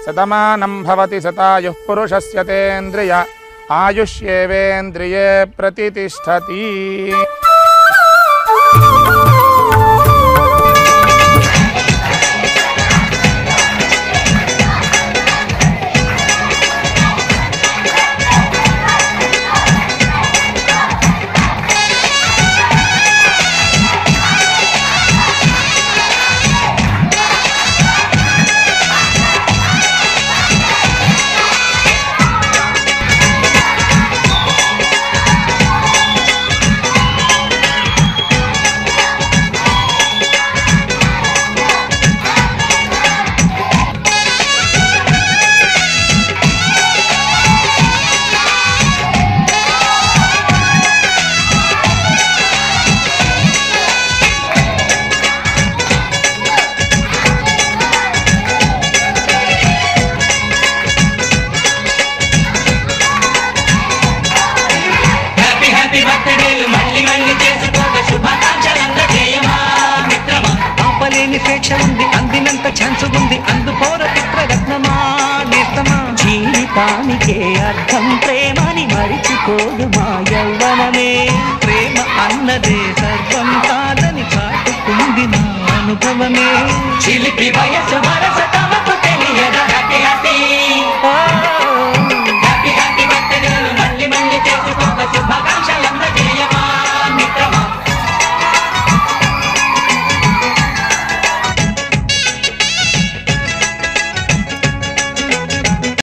Shatamanam Bhavati శతాయుః పురుషస్య తేంద్రియ ఆయుష్యేవేంద్రియే ప్రతితిష్ఠతి. అందినంత chance ఉంది అందుకోర చిత్రరత్నమా నేస్తమా. జీవితానికే అర్థం ప్రేమని మరిచిపోదు మా యవ్వనమే. ప్రేమ అన్నదే సర్వం కాదని చాటుకుంది నా అనుభవమే. చిలిపి వయసు వరస